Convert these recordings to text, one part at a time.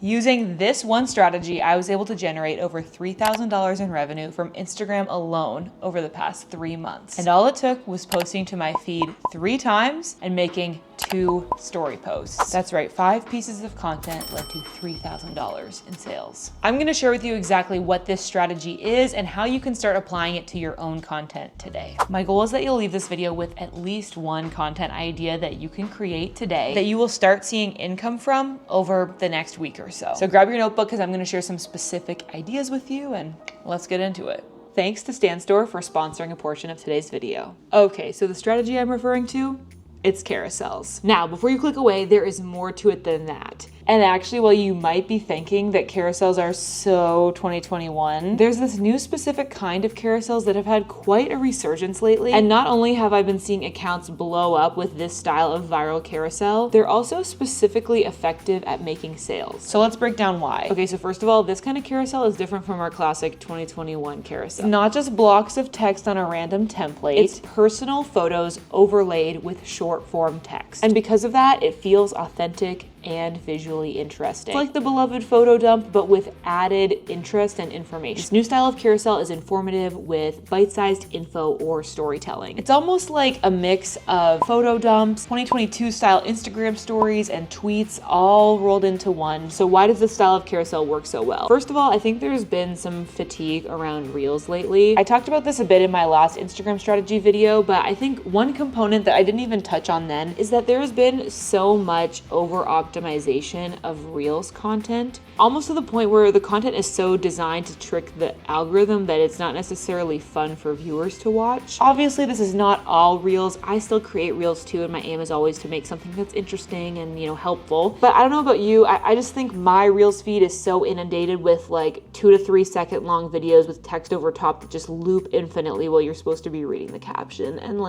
Using this one strategy, I was able to generate over $3,000 in revenue from Instagram alone over the past 3 months. And all it took was posting to my feed 3 times and making 2 story posts. That's right, 5 pieces of content led to $3,000 in sales. I'm gonna share with you exactly what this strategy is and how you can start applying it to your own content today. My goal is that you'll leave this video with at least one content idea that you can create today that you will start seeing income from over the next week or so. So grab your notebook because I'm gonna share some specific ideas with you and let's get into it. Thanks to StanStore for sponsoring a portion of today's video. Okay, so the strategy I'm referring to, it's carousels. Now, before you click away, there is more to it than that. And actually, while you might be thinking that carousels are so 2021, there's this new specific kind of carousels that have had quite a resurgence lately. And not only have I been seeing accounts blow up with this style of viral carousel, they're also specifically effective at making sales. So let's break down why. Okay, so first of all, this kind of carousel is different from our classic 2021 carousel. It's not just blocks of text on a random template, it's personal photos overlaid with short form text. And because of that, it feels authentic and visually interesting. It's like the beloved photo dump, but with added interest and information. This new style of carousel is informative with bite-sized info or storytelling. It's almost like a mix of photo dumps, 2022 style Instagram stories, and tweets all rolled into one. So why does this style of carousel work so well? First of all, I think there's been some fatigue around Reels lately. I talked about this a bit in my last Instagram strategy video, but I think one component that I didn't even touch on then is that there's been so much optimization of Reels content, almost to the point where the content is so designed to trick the algorithm that it's not necessarily fun for viewers to watch. Obviously, this is not all Reels. I still create Reels too, and my aim is always to make something that's interesting and, helpful. But I don't know about you, I just think my Reels feed is so inundated with like 2 to 3 second long videos with text over top that just loop infinitely while you're supposed to be reading the caption. And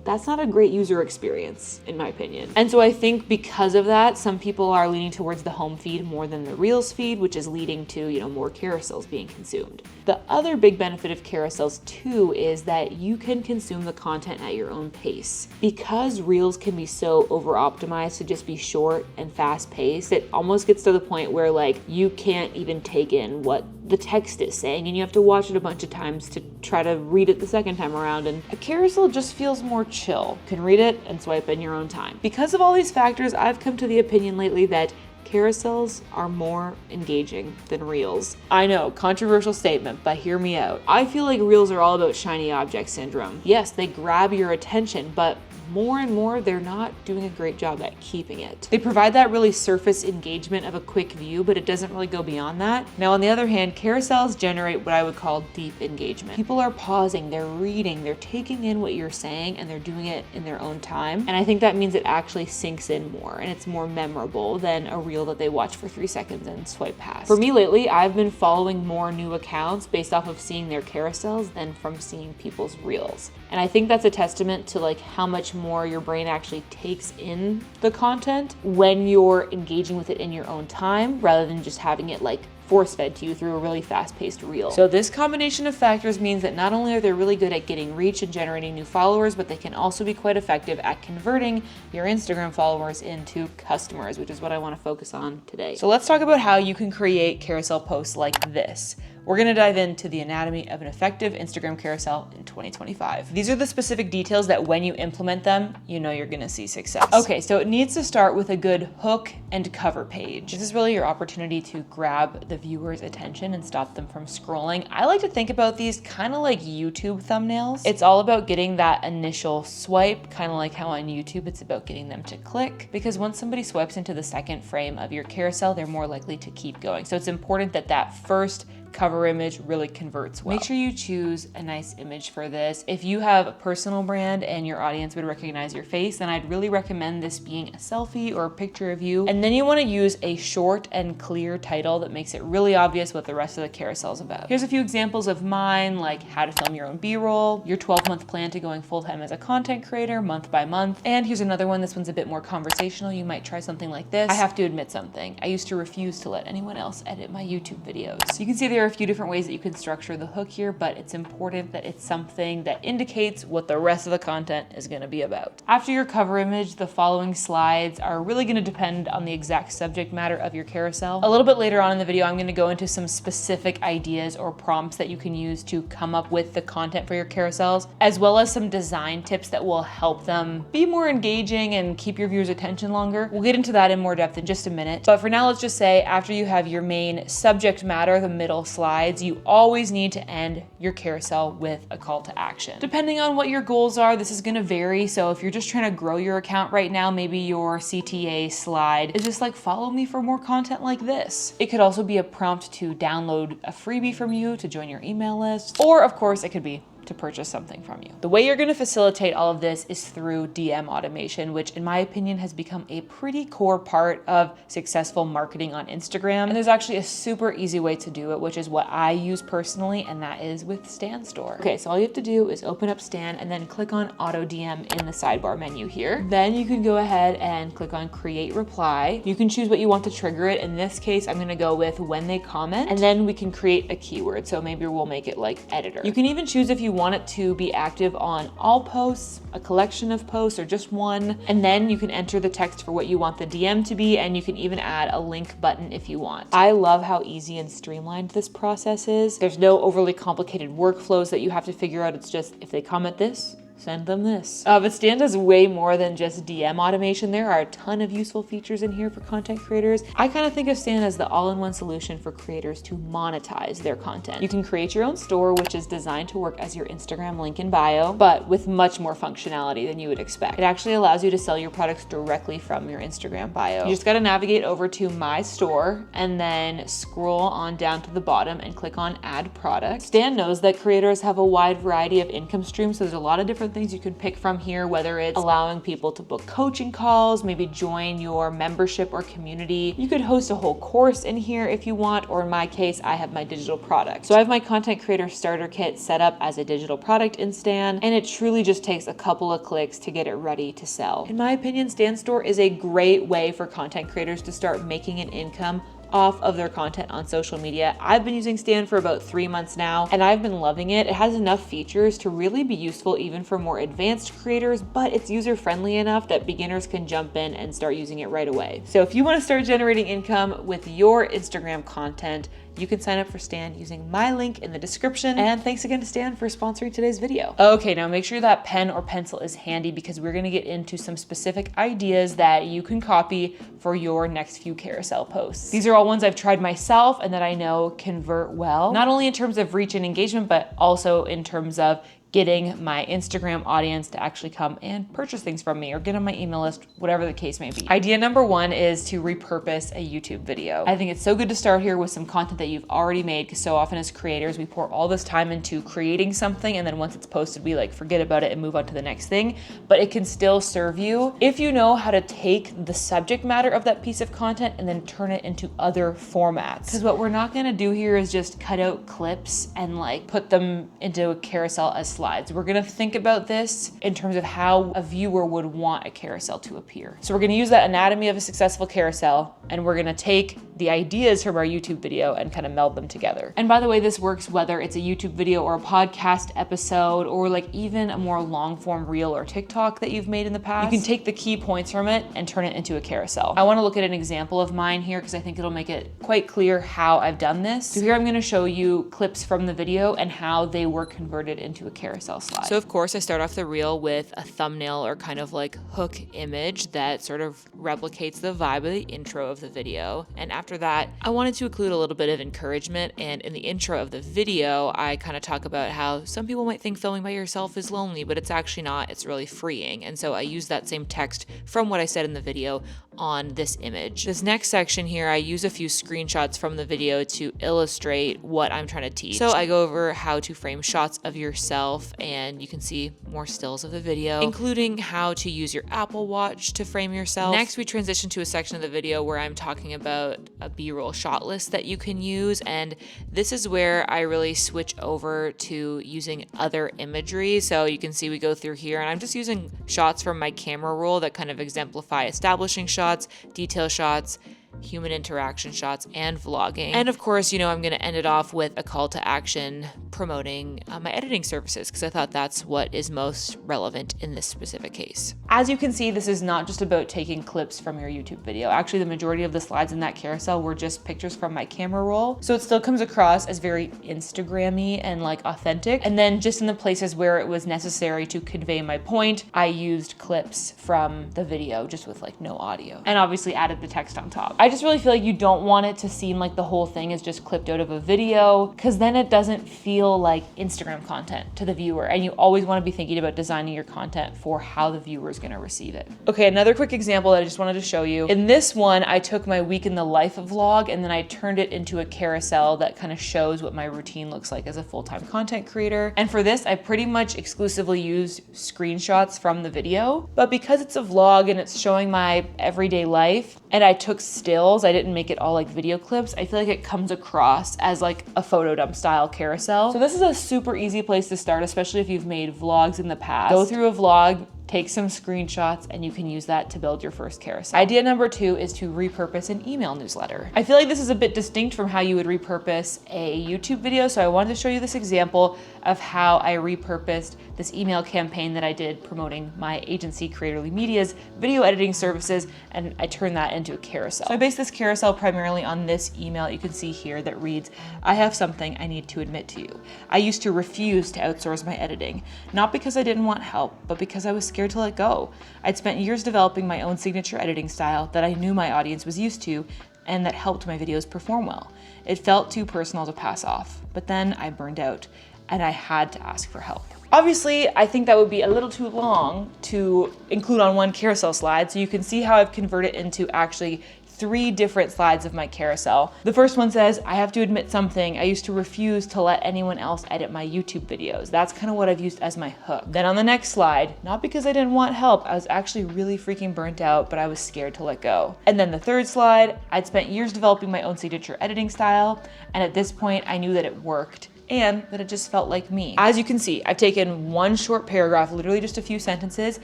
that's not a great user experience, in my opinion. And so I think because of that, some people are leaning towards the home feed more than the Reels feed, which is leading to, more carousels being consumed. The other big benefit of carousels too is that you can consume the content at your own pace. Because Reels can be so over-optimized to just be short and fast-paced, it almost gets to the point where you can't even take in what the text is saying, and you have to watch it a bunch of times to try to read it the second time around. And a carousel just feels more chill. You can read it and swipe in your own time. Because of all these factors, I've come to the opinion lately that carousels are more engaging than Reels. I know, controversial statement, but hear me out. I feel like Reels are all about shiny object syndrome. Yes, they grab your attention, but more and more, they're not doing a great job at keeping it. They provide that really surface engagement of a quick view, but it doesn't really go beyond that. Now, on the other hand, carousels generate what I would call deep engagement. People are pausing, they're reading, they're taking in what you're saying, and they're doing it in their own time. And I think that means it actually sinks in more, and it's more memorable than a reel that they watch for 3 seconds and swipe past. For me lately, I've been following more new accounts based off of seeing their carousels than from seeing people's reels. And I think that's a testament to how much more your brain actually takes in the content when you're engaging with it in your own time rather than just having it force-fed to you through a really fast-paced reel. So this combination of factors means that not only are they really good at getting reach and generating new followers, but they can also be quite effective at converting your Instagram followers into customers, which is what I want to focus on today. So let's talk about how you can create carousel posts like this. We're gonna dive into the anatomy of an effective Instagram carousel in 2025. These are the specific details that when you implement them, you're gonna see success. Okay, so it needs to start with a good hook and cover page. This is really your opportunity to grab the viewer's attention and stop them from scrolling. I like to think about these kind of like YouTube thumbnails. It's all about getting that initial swipe, kind of like how on YouTube it's about getting them to click, because once somebody swipes into the second frame of your carousel, they're more likely to keep going. So it's important that that first cover image really converts well. Make sure you choose a nice image for this. If you have a personal brand and your audience would recognize your face, then I'd really recommend this being a selfie or a picture of you. And then you want to use a short and clear title that makes it really obvious what the rest of the carousel is about. Here's a few examples of mine, like how to film your own B-roll, your 12-month plan to going full-time as a content creator month by month. And here's another one. This one's a bit more conversational. You might try something like this. I have to admit something. I used to refuse to let anyone else edit my YouTube videos. You can see there are a few different ways that you can structure the hook here, but it's important that it's something that indicates what the rest of the content is going to be about. After your cover image, the following slides are really going to depend on the exact subject matter of your carousel. A little bit later on in the video, I'm going to go into some specific ideas or prompts that you can use to come up with the content for your carousels, as well as some design tips that will help them be more engaging and keep your viewers' attention longer. We'll get into that in more depth in just a minute. But for now, let's just say after you have your main subject matter, the middle slides, you always need to end your carousel with a call to action. Depending on what your goals are, this is going to vary. So if you're just trying to grow your account right now, maybe your CTA slide is just like, follow me for more content like this. It could also be a prompt to download a freebie from you to join your email list. Or of course, it could be to purchase something from you. The way you're going to facilitate all of this is through DM automation, which in my opinion has become a pretty core part of successful marketing on Instagram. And there's actually a super easy way to do it, which is what I use personally, and that is with Stan Store. Okay, so all you have to do is open up Stan and then click on Auto DM in the sidebar menu here. Then you can go ahead and click on Create Reply. You can choose what you want to trigger it. In this case, I'm going to go with when they comment, and then we can create a keyword. So maybe we'll make it like editor. You can even choose if you want it to be active on all posts, a collection of posts, or just one. And then you can enter the text for what you want the DM to be, and you can even add a link button if you want. I love how easy and streamlined this process is. There's no overly complicated workflows that you have to figure out. It's just, if they comment this, send them this. But Stan does way more than just DM automation. There are a ton of useful features in here for content creators. I kind of think of Stan as the all-in-one solution for creators to monetize their content. You can create your own store, which is designed to work as your Instagram link in bio, but with much more functionality than you would expect. It actually allows you to sell your products directly from your Instagram bio. You just got to navigate over to My Store and then scroll on down to the bottom and click on Add Product. Stan knows that creators have a wide variety of income streams, so there's a lot of different things you can pick from here, whether it's allowing people to book coaching calls, maybe join your membership or community. You could host a whole course in here if you want, or in my case, I have my digital product. So I have my content creator starter kit set up as a digital product in Stan, and it truly just takes a couple of clicks to get it ready to sell. In my opinion, Stan Store is a great way for content creators to start making an income off of their content on social media. I've been using Stan for about 3 months now, and I've been loving it. It has enough features to really be useful even for more advanced creators, but it's user-friendly enough that beginners can jump in and start using it right away. So if you want to start generating income with your Instagram content, you can sign up for Stan using my link in the description. And thanks again to Stan for sponsoring today's video. Okay, now make sure that pen or pencil is handy because we're gonna get into some specific ideas that you can copy for your next few carousel posts. These are all ones I've tried myself and that I know convert well, not only in terms of reach and engagement, but also in terms of getting my Instagram audience to actually come and purchase things from me or get on my email list, whatever the case may be. Idea number one is to repurpose a YouTube video. I think it's so good to start here with some content that you've already made, because so often as creators, we pour all this time into creating something, and then once it's posted, we like forget about it and move on to the next thing. But it can still serve you if you know how to take the subject matter of that piece of content and then turn it into other formats. Because what we're not gonna do here is just cut out clips and like put them into a carousel as slides. We're gonna think about this in terms of how a viewer would want a carousel to appear. So we're gonna use that anatomy of a successful carousel, and we're gonna take the ideas from our YouTube video and kind of meld them together. And by the way, this works whether it's a YouTube video or a podcast episode, or like even a more long form reel or TikTok that you've made in the past. You can take the key points from it and turn it into a carousel. I wanna look at an example of mine here because I think it'll make it quite clear how I've done this. So here I'm gonna show you clips from the video and how they were converted into a carousel slide. So of course I start off the reel with a thumbnail or kind of like hook image that sort of replicates the vibe of the intro of the video. And after that, I wanted to include a little bit of encouragement. And in the intro of the video, I kind of talk about how some people might think filming by yourself is lonely, but it's actually not. It's really freeing. And so I use that same text from what I said in the video on this image. This next section here, I use a few screenshots from the video to illustrate what I'm trying to teach. So I go over how to frame shots of yourself, and you can see more stills of the video, including how to use your Apple Watch to frame yourself. Next, we transition to a section of the video where I'm talking about a B-roll shot list that you can use, and this is where I really switch over to using other imagery. So you can see we go through here, and I'm just using shots from my camera roll that kind of exemplify establishing shots, detail shots, human interaction shots, and vlogging. And of course, you know, I'm going to end it off with a call to action promoting my editing services, because I thought that's what is most relevant in this specific case. As you can see, this is not just about taking clips from your YouTube video. Actually, the majority of the slides in that carousel were just pictures from my camera roll. So it still comes across as very Instagram-y and like authentic. And then just in the places where it was necessary to convey my point, I used clips from the video just with like no audio, and obviously added the text on top. I just really feel like you don't want it to seem like the whole thing is just clipped out of a video, because then it doesn't feel like Instagram content to the viewer, and you always want to be thinking about designing your content for how the viewer is going to receive it. Okay, another quick example that I just wanted to show you. In this one, I took my week in the life vlog and then I turned it into a carousel that kind of shows what my routine looks like as a full-time content creator. And for this, I pretty much exclusively used screenshots from the video, but because it's a vlog and it's showing my everyday life, and I took stills, I didn't make it all like video clips, I feel like it comes across as like a photo dump style carousel. So this is a super easy place to start, especially if you've made vlogs in the past. Go through a vlog, take some screenshots, and you can use that to build your first carousel. Idea number 2 is to repurpose an email newsletter. I feel like this is a bit distinct from how you would repurpose a YouTube video, so I wanted to show you this example of how I repurposed this email campaign that I did promoting my agency, Creatorly Media's video editing services, and I turned that into a carousel. So I based this carousel primarily on this email you can see here that reads, "I have something I need to admit to you. I used to refuse to outsource my editing, not because I didn't want help, but because I was scared to let go. I'd spent years developing my own signature editing style that I knew my audience was used to and that helped my videos perform well. It felt too personal to pass off, but then I burned out and I had to ask for help." Obviously, I think that would be a little too long to include on one carousel slide, so you can see how I've converted into actually 3 different slides of my carousel. The first one says, "I have to admit something. I used to refuse to let anyone else edit my YouTube videos." That's kind of what I've used as my hook. Then on the next slide, "Not because I didn't want help. I was actually really freaking burnt out, but I was scared to let go." And then the third slide, "I'd spent years developing my own signature editing style, and at this point I knew that it worked and that it just felt like me." As you can see, I've taken one short paragraph, literally just a few sentences,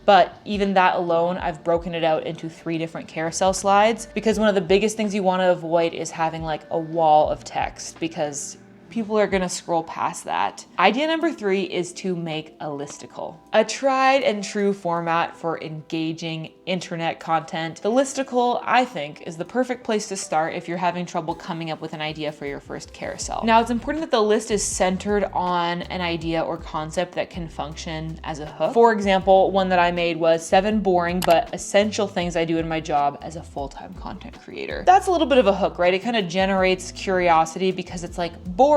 but even that alone, I've broken it out into 3 different carousel slides, because one of the biggest things you want to avoid is having like a wall of text, because people are gonna scroll past that. Idea number 3 is to make a listicle, a tried and true format for engaging internet content. The listicle, I think, is the perfect place to start if you're having trouble coming up with an idea for your first carousel. Now, it's important that the list is centered on an idea or concept that can function as a hook. For example, one that I made was 7 boring but essential things I do in my job as a full-time content creator. That's a little bit of a hook, right? It kind of generates curiosity because it's like boring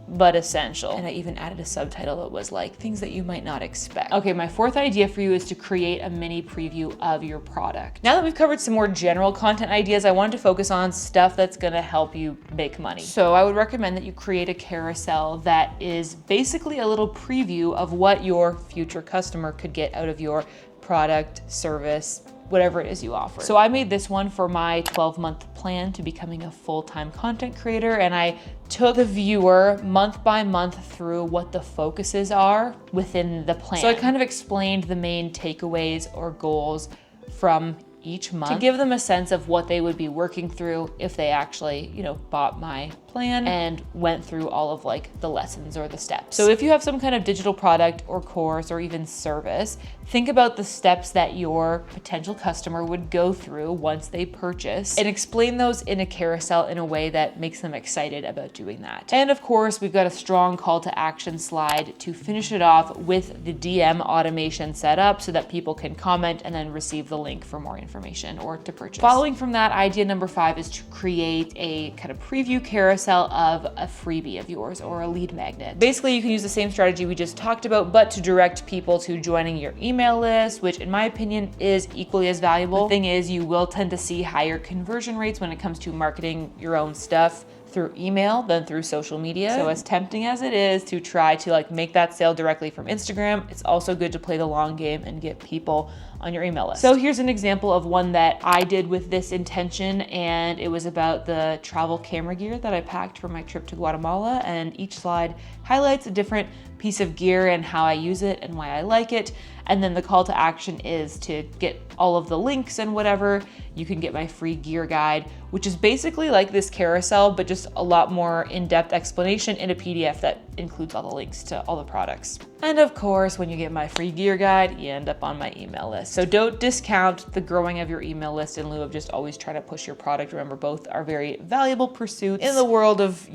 but essential. And I even added a subtitle that was like, "Things that you might not expect." Okay, my 4th idea for you is to create a mini preview of your product. Now that we've covered some more general content ideas, I wanted to focus on stuff that's gonna help you make money. So I would recommend that you create a carousel that is basically a little preview of what your future customer could get out of your product, service, whatever it is you offer. So I made this one for my 12-month plan to becoming a full-time content creator, and I took the viewer month by month through what the focuses are within the plan. So I kind of explained the main takeaways or goals from each month to give them a sense of what they would be working through if they actually, you know, bought my plan and went through all of like the lessons or the steps. So if you have some kind of digital product or course or even service, think about the steps that your potential customer would go through once they purchase and explain those in a carousel in a way that makes them excited about doing that. And of course, we've got a strong call to action slide to finish it off with the DM automation set up so that people can comment and then receive the link for more information or to purchase. Following from that, idea number 5 is to create a kind of preview carousel of a freebie of yours or a lead magnet. Basically, you can use the same strategy we just talked about, but to direct people to joining your email list, which in my opinion is equally as valuable. The thing is, you will tend to see higher conversion rates when it comes to marketing your own stuff through email than through social media. So as tempting as it is to try to like make that sale directly from Instagram, it's also good to play the long game and get people on your email list. So here's an example of one that I did with this intention, and it was about the travel camera gear that I packed for my trip to Guatemala, and each slide highlights a different piece of gear and how I use it and why I like it. And then the call to action is to get all of the links and whatever. You can get my free gear guide, which is basically like this carousel, but just a lot more in-depth explanation in a PDF that includes all the links to all the products. And of course, when you get my free gear guide, you end up on my email list. So don't discount the growing of your email list in lieu of just always trying to push your product. Remember, both are very valuable pursuits in the world of,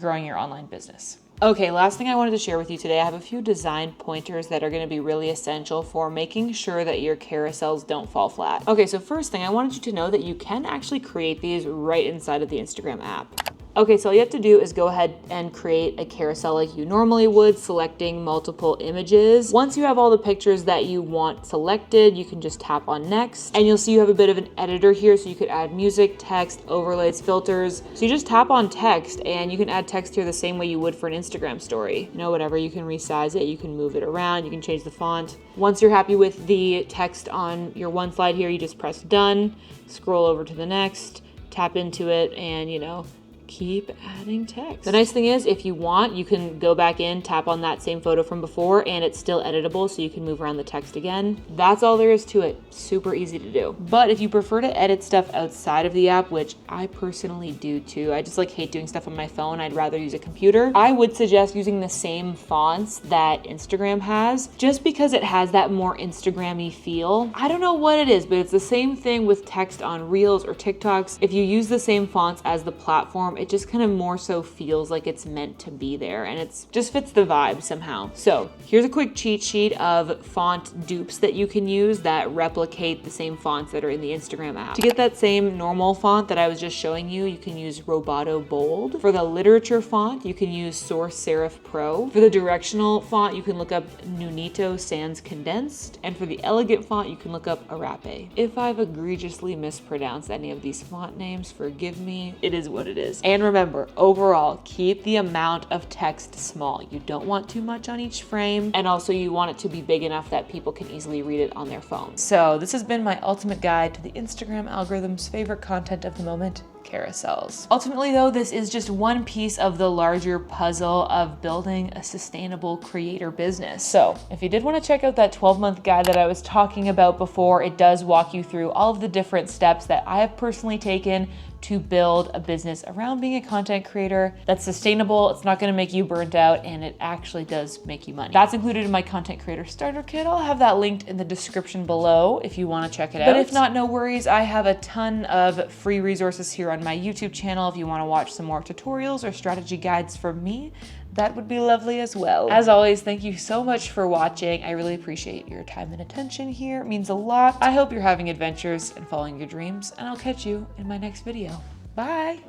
growing your online business. Okay, last thing I wanted to share with you today, I have a few design pointers that are going to be really essential for making sure that your carousels don't fall flat. Okay, so first thing, I wanted you to know that you can actually create these right inside of the Instagram app. Okay, so all you have to do is go ahead and create a carousel like you normally would, selecting multiple images. Once you have all the pictures that you want selected, you can just tap on next, and you'll see you have a bit of an editor here, so you could add music, text, overlays, filters. So you just tap on text, and you can add text here the same way you would for an Instagram story. Whatever, you can resize it, you can move it around, you can change the font. Once you're happy with the text on your one slide here, you just press done, scroll over to the next, tap into it, and keep adding text. The nice thing is, if you want, you can go back in, tap on that same photo from before, and it's still editable, so you can move around the text again. That's all there is to it. Super easy to do. But if you prefer to edit stuff outside of the app, which I personally do too, I just hate doing stuff on my phone, I'd rather use a computer, I would suggest using the same fonts that Instagram has, just because it has that more Instagram-y feel. I don't know what it is, but it's the same thing with text on Reels or TikToks. If you use the same fonts as the platform, it just kind of more so feels like it's meant to be there, and it just fits the vibe somehow. So here's a quick cheat sheet of font dupes that you can use that replicate the same fonts that are in the Instagram app. To get that same normal font that I was just showing you, you can use Roboto Bold. For the literature font, you can use Source Serif Pro. For the directional font, you can look up Nunito Sans Condensed. And for the elegant font, you can look up Arape. If I've egregiously mispronounced any of these font names, forgive me. It is what it is. And remember, overall, keep the amount of text small. You don't want too much on each frame, and also you want it to be big enough that people can easily read it on their phone. So this has been my ultimate guide to the Instagram algorithm's favorite content of the moment, carousels. Ultimately though, this is just one piece of the larger puzzle of building a sustainable creator business. So if you did want to check out that 12-month guide that I was talking about before, it does walk you through all of the different steps that I have personally taken to build a business around being a content creator that's sustainable, it's not gonna make you burnt out, and it actually does make you money. That's included in my content creator starter kit. I'll have that linked in the description below if you wanna check it out. But if not, no worries. I have a ton of free resources here on my YouTube channel if you wanna watch some more tutorials or strategy guides from me. That would be lovely as well. As always, thank you so much for watching. I really appreciate your time and attention here. It means a lot. I hope you're having adventures and following your dreams, and I'll catch you in my next video. Bye.